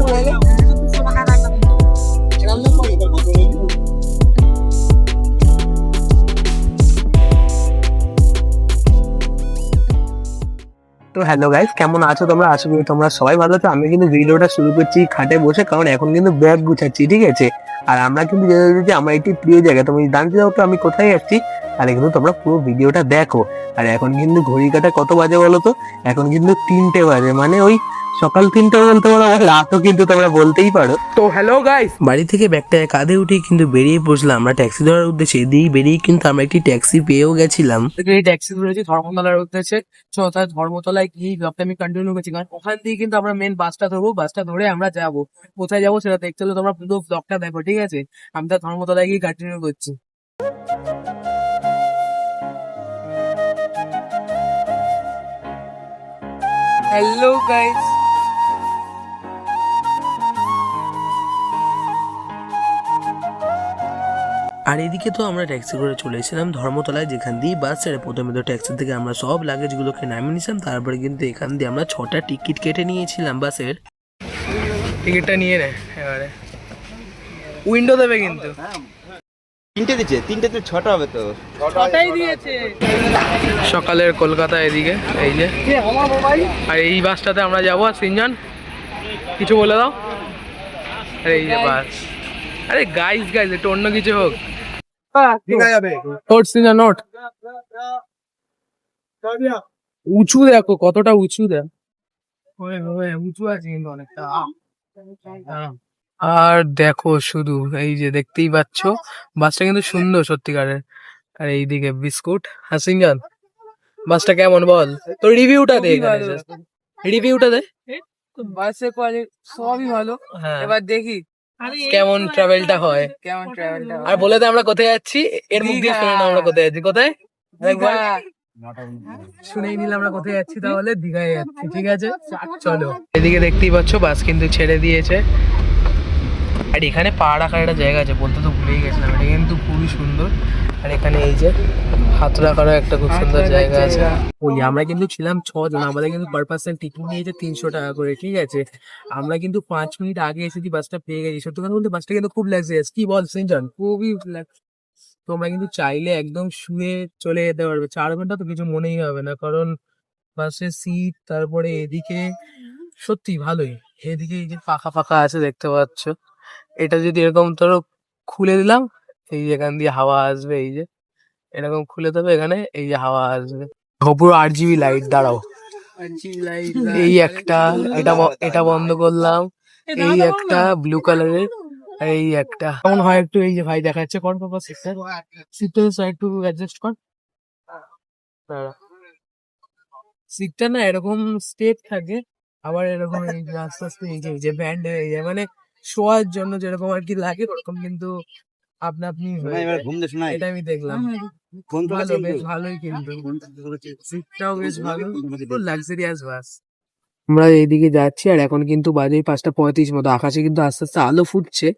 তো hello guys, কেমন আছো তোমরা? আশা করি তোমরা সবাই ভালো আছো। আমি কিন্তু ভিডিওটা শুরু করছি খাটে বসে, কারণ এখন কিন্তু ব্যাগ গুছাচ্ছি, ঠিক আছে? আর আমরা কিন্তু যেতে যেতে আমার একটি প্রিয় জায়গা, তুমি জানতে চাও তো আমি কোথায় যাচ্ছি? তাহলে কিন্তু তোমরা পুরো ভিডিওটা দেখো। আর এখন কিন্তু ঘড়ি কাটা কত বাজে বলো তো? এখন কিন্তু 3টে বাজে, মানে ওই সকাল 3টে বলতে পারো, আর রাতও কিন্তু তোমরা বলতেই পারো। তো হ্যালো গাইস, বাড়ি থেকে ব্যাগটা কাঁধে উঠে কিন্তু বেরিয়ে পড়ছিলাম আমরা ট্যাক্সি ধরার উদ্দেশ্যে। এদিকে বেরিয়ে কিন্তু আমরা একটি ট্যাক্সি পেয়েও গেছিলাম। এই ট্যাক্সি ধরেছি ধর্মতলার উদ্দেশ্যে। তাই ধর্মতলায় গিয়ে ব্লগটা আমি কন্টিনিউ করছি, কারণ ওখান দিয়ে কিন্তু আমরা মেন বাসটা ধরবো। বাসটা ধরে আমরা যাবো কোথায় যাবো সেটা দেখতে হলে তোমরা পুরো ব্লগটা দেখো, ঠিক আছে? আমি তো ধর্মতলায় গিয়ে কন্টিনিউ করছি। হ্যালো গাইস, আর এদিকে তো আমরা ট্যাক্সি করে চলে এসেছিলাম ধর্মতলায়, যেখান দিয়ে বাস ছেড়ে প্রথমে তো ট্যাক্সি থেকে আমরা সব লাগেজগুলোকে নামিয়ে নিয়েছিলাম। তারপরে কিন্তু এখান দিয়ে আমরা 6টা টিকিট কেটে নিয়েছিলাম বাসের। টিকিটটা নিয়ে নে। এবারে উইন্ডো দেবে কিন্তু। 3টে দিচ্ছে, 3টেতে 6টা হবে তো। ছটাই দিয়েছে। সকালের কলকাতা এদিকে এই যে, আর এই বাসটাতে আমরা যাবো আর 3জন। কিছু বলে দাও। আর এই যে বাস। আরে গাইস গাইস, একটু অন্য কিছু হোক। Note season note. উঁচু দেখো কতটা উঁচু, দেখ উঁচু আছে কিন্তু অনেকটা। আর দেখো শুধু এই যে দেখতেই পাচ্ছ, বাসটা কিন্তু সুন্দর সত্যিকারের। আর এইদিকে বিস্কুট। হাসিনজান, বাসটা কেমন বল, তোর রিভিউটা দে। রিভিউটা দে। বাসে কোয়ালিটি সবই ভালো। হ্যাঁ, এবার দেখি কেমন ট্রাভেলটা হয়। আর বলে দে আমরা কোথায় যাচ্ছি, এর মুখ দিয়ে শুনে না আমরা কোথায় যাচ্ছি। কোথায় শুনেই নিলে আমরা কোথায় যাচ্ছি, তাহলে দীঘায় যাচ্ছি, ঠিক আছে? চলো। এদিকে দেখতেই পাচ্ছ বাস কিন্তু ছেড়ে দিয়েছে। আর এখানে পা রাখার একটা জায়গা আছে, বলতে তো ভুলেই গেছিলাম, এটা কিন্তু খুবই সুন্দর। আর এখানে এই যে হাত রাখারও একটা খুব সুন্দর জায়গা আছে। ওই আমরা কিন্তু ছিলাম 6জন, আমাদের কিন্তু পার পার্সন টিকিট নিয়েছে 300 টাকা করে, ঠিক আছে? আমরা কিন্তু 5 মিনিট আগে এসেছি, বাসটা পেয়ে গেছি। সত্যি কথা বলতে বাসটা কিন্তু খুব লাক্সারিয়াস, কি বল সিনজন? খুবই তোমরা কিন্তু চাইলে একদম শুয়ে চলে যেতে পারবে, 4 ঘন্টা তো কিছু মনেই হবে না, কারণ বাসের সিট, তারপরে এদিকে সত্যি ভালোই। এদিকে এই যে ফাঁকা ফাঁকা আছে দেখতে পাচ্ছ, এটা যদি এরকম ধরো খুলে দিলাম, এই যে এখান দিয়ে হাওয়া আসবে, এই যে এরকম খুলে দেবে, এখানে এই যে হাওয়া আসবে। পুরো RGB লাইট। দাঁড়াও, এই একটা, এটা বন্ধ করলাম, এই একটা ব্লু কালারের, এই একটা কেমন হয় একটু, এই যে ভাই দেখাচ্ছে, কর বাবা সিটটা একটু অ্যাডজাস্ট কর। সিটটা না এরকম স্ট্রেট থাকে, আবার এরকম এই যে আস্তে আস্তে এই যে ব্যান্ড হয়ে যায়, মানে শোয়ার জন্য যেরকম আর কি লাগে ওরকম কিন্তু আপনা আপনি হয়ে যায়। এটা আমি দেখলাম, ভালো, বেশ ভালোই, কিন্তু সিটটাও বেশ ভালো, লাক্সারিয়াস বাস। আমরা এইদিকে যাচ্ছি, আর এখন কিন্তু বাজে 5টা 35 মতো, আকাশে কিন্তু আস্তে আস্তে আলো ফুটছে।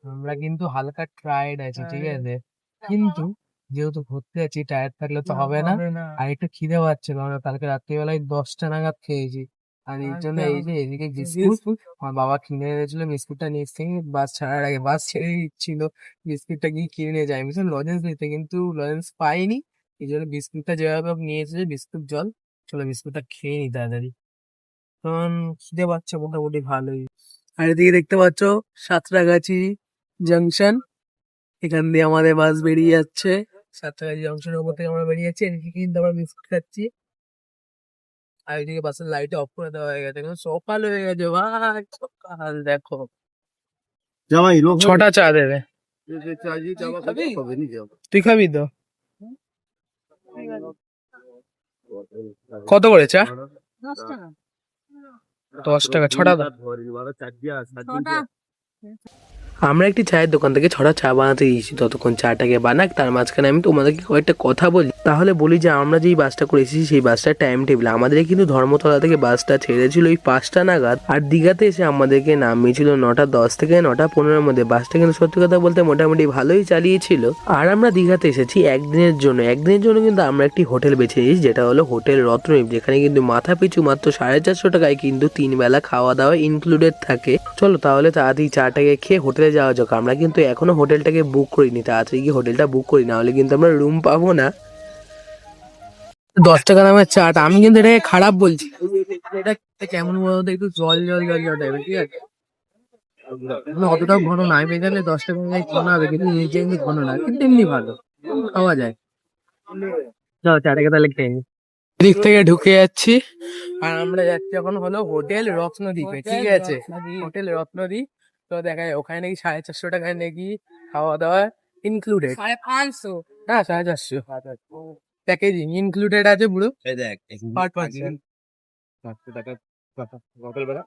আমরা কিন্তু হালকা টায়ার্ড আছি, ঠিক আছে? কিন্তু যেহেতু ঘুরতে যাচ্ছি, টায়ার্ড থাকলে তো হবে না। আর একটু খিদে পাচ্ছিল, আমরা কালকে রাত্রিবেলায় 10টা নাগাদ খেয়েছি। আর এই জন্য এই যে এদিকে বিস্কুট আমার বাবা কিনে এনেছিল, বিস্কুটটা নিয়ে এসেছি বাস ছাড়ার আগে। বাস ছেড়ে দিচ্ছিল, বিস্কুটটা গিয়ে কিনে নিয়ে যাই, আমি লজেন্স দিতে, কিন্তু লজেন্স পাইনি। এই জন্য বিস্কুটটা যেভাবে হোক নিয়ে এসেছে, বিস্কুট জল। চলো বিস্কুটটা খেয়ে নি তাড়াতাড়ি, কারণ খিদে পাচ্ছে মোটামুটি ভালোই। আর এদিকে দেখতে পাচ্ছ সাঁতরাগাছি জাংশন, এখান দিয়ে আমাদের বাস বেরিয়ে যাচ্ছে। সাঁতরাগাছি জংশনের উপর থেকে আমরা বেরিয়ে যাচ্ছি, এদিকে কিন্তু আমরা বিস্কুট খাচ্ছি। আর এদিকে বাসের লাইট অফ করে দেওয়া হয়ে গেছে, কারণ সকাল হয়ে গেছে ভাই, সকাল দেখো। 6টা চা দেবে। তুই খাবি তো? কত করে চা? 10 টাকা। 6টা দাও। আমরা একটি চায়ের দোকান থেকে ছটা চা বানাতে দিয়েছি, ততক্ষণ চাটাকে বানাক। তার মাঝখানে আমি তোমাদেরকে কয়েকটা কথা বলি। তাহলে বলি যে আমরা যেই বাসটা করে এসেছি সেই বাসটার টাইম টেবিল, আমাদের কিন্তু ধর্মতলা থেকে বাসটা ছেড়েছিল ওই 5টা নাগাদ, আর দীঘাতে এসে আমাদেরকে নামিয়েছিল 9:10 থেকে 9:15-এর মধ্যে। বাসটা কিন্তু সত্যি কথা বলতে মোটামুটি ভালোই চালিয়েছিল। আর আমরা দীঘাতে এসেছি একদিনের জন্য। কিন্তু আমরা একটি হোটেল বেছে নিয়েছি, যেটা হলো হোটেল রত্নদ্বীপ, যেখানে কিন্তু মাথা পিছু মাত্র 450 টাকায় কিন্তু 3 বেলা খাওয়া দাওয়া ইনক্লুডেড থাকে। চলো তাহলে তাড়াতাড়ি চাটাকে খেয়ে হোটেলে যাওয়া যাক। আমরা কিন্তু এখনো হোটেলটাকে বুক করিনি, তাড়াতাড়ি গিয়ে হোটেলটা বুক করি, না হলে কিন্তু আমরা রুম পাবো না। 10 টাকা দামের চাটা, আমি কিন্তু এটাকে খারাপ বলছি, এটা কেমন বলতো, একটু জল জল জল জল টাইপের, ঠিক আছে? মানে অতটাও ঘন না, আমি এখানে 10 টাকা ঘন হবে, কিন্তু নিচে কিন্তু ঘন না, কিন্তু এমনি ভালো খাওয়া যায়। চলো চাটাকে তাহলে খেয়ে নি। দিক থেকে ঢুকে যাচ্ছি, আর আমরা যাচ্ছি এখন হলো হোটেল রত্নদ্বীপে, ঠিক আছে? হোটেল রত্নদ্বীপ। তো দেখা যায় ওখানে নাকি 450 টাকায় নাকি খাওয়া দাওয়া ইনক্লুডেড। 550? হ্যাঁ 450 প্যাকেজিং ইনক্লুডেড আছে পুরো। এই দেখ পার পার্সন 500 টাকা সকালবেলা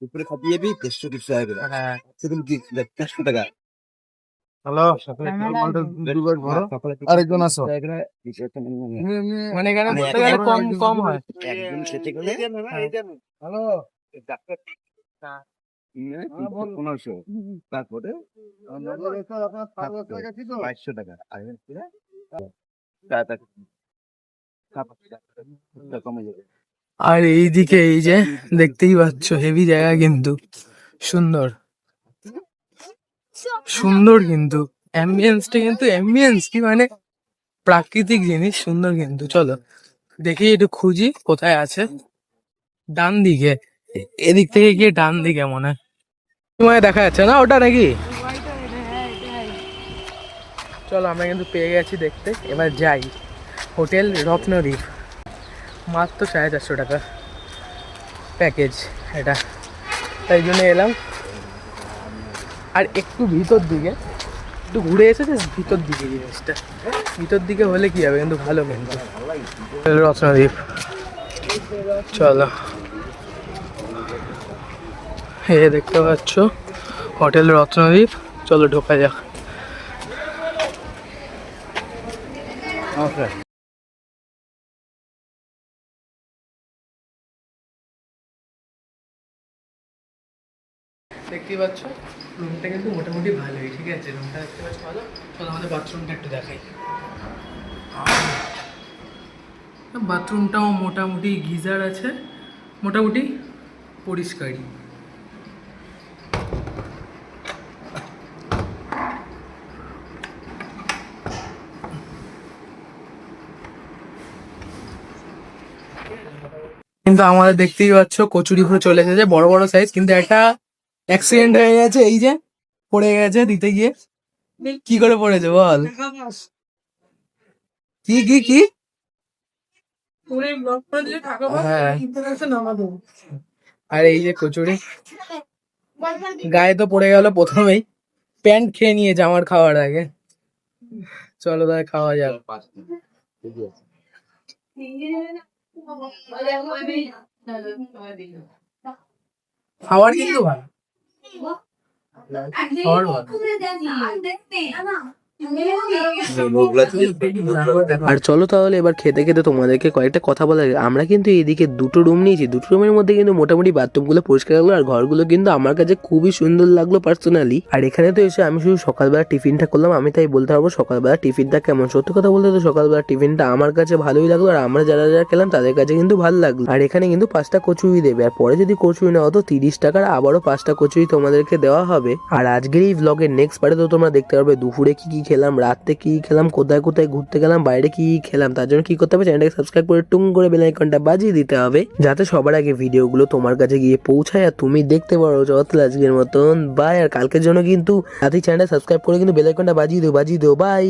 দুপুরে খাপিয়ে বি 150 কিছু হবে। হ্যাঁ। সেদিন কি 400 টাকা। হ্যালো, আরেকজন আসো। মানে এখানে বলতে গেলে কম কম হয়। একদিন খেতে গেলে হ্যালো, ডাক্তার 1500, তারপরে 2200 টাকা। আর কমে যাবে। আর এইদিকে এই যে দেখতেই পাচ্ছ হেভি জায়গা, কিন্তু সুন্দর সুন্দর, কিন্তু অ্যাম্বিয়েন্সটা কিন্তু অ্যাম্বিয়েন্স কি মানে প্রাকৃতিক জিনিস সুন্দর। কিন্তু চলো দেখি একটু খুঁজি কোথায় আছে। ডান দিকে, এদিক থেকে গিয়ে ডান দিকে মনে হয় তোমায় দেখা যাচ্ছে না ওটা নাকি। চলো আমরা কিন্তু পেয়ে গেছি দেখতে, এবার যাই। হোটেল রত্নদ্বীপ, মাত্র 450 টাকা প্যাকেজ এটা, তাই জন্য এলাম। আর একটু ভিতর দিকে একটু ঘুরে এসেছে, ভিতর দিকে জিনিসটা, ভিতর দিকে হলে কি হবে, কিন্তু ভালো। কিন্তু রত্নদ্বীপ চলো, এ দেখতে পাচ্ছ হোটেল রত্নদ্বীপ, চলো ঢোকা যাক। দেখতেই পাচ্ছ রুমটা কিন্তু মোটামুটি ভালোই, ঠিক আছে? রুমটা দেখতে পাচ্ছ ভালো। চলো আমাদের বাথরুমটা একটু দেখাই। বাথরুমটাও মোটামুটি গিজার আছে, মোটামুটি পরিষ্কারই। কিন্তু আমাদের দেখতেই পাচ্ছ কচুরি পুরো চলে এসেছে, বড় বড় সাইজ। কিন্তু একটা অ্যাক্সিডেন্ট হয়ে গেছে, এই যে পড়ে গেছে দিতে গিয়ে। কি করে পড়েছে বল? কি কি কি? হ্যাঁ। আর এই যে কচুরি গায়ে তো পড়ে গেল প্রথমেই, প্যান্ট খেয়ে নিয়েছে আমার খাওয়ার আগে। চলো তাহলে খাওয়া যাক। খাওয়ার কিন্তু ভালো, খাওয়ার ভালো। আর চলো তাহলে এবার খেতে খেতে তোমাদেরকে কয়েকটা কথা বলা যায়। আমরা কিন্তু এদিকে 2টো রুম নিয়েছি, 2টো রুমের মধ্যে কিন্তু মোটামুটি বাথরুমগুলো পরিষ্কার লাগলো, আর ঘরগুলো কিন্তু আমার কাছে খুবই সুন্দর লাগলো পার্সোনালি। আর এখানে তো এসে আমি শুধু সকালবেলা টিফিনটা করলাম, আমি তাই বলতে পারবো সকালবেলা টিফিনটা কেমন। সত্যি কথা বলতে তো সকালবেলা টিফিনটা আমার কাছে ভালোই লাগলো, আর আমরা যারা যারা খেলাম তাদের কাছে কিন্তু ভালো লাগলো। আর এখানে কিন্তু 5টা কচুরি দেবে, আর পরে যদি কচুরি না হতো 30 টাকার আবারও 5টা কচুরি তোমাদেরকে দেওয়া হবে। আর আজকের এই ব্লগের নেক্সট পার্টে তো তোমরা দেখতে পারবে দুপুরে কি কি খেলাম, রাতে কি খেলাম, কোথায় কোথায় ঘুরতে গেলাম, বাইরে কি খেলাম। তার জন্য কি করতে হবে, চ্যানেলটাকে সাবস্ক্রাইব করে টুং করে বেল আইকনটা বাজিয়ে দিতে হবে, যাতে সবার আগে ভিডিওগুলো তোমার কাছে গিয়ে পৌঁছায় আর তুমি দেখতে পারো। চল আজকের মতন বাই। আর কালকের জন্য কিন্তু রাতে চ্যানেলটা সাবস্ক্রাইব করে কিন্তু বেল আইকনটা বাজিয়ে দিও বাই।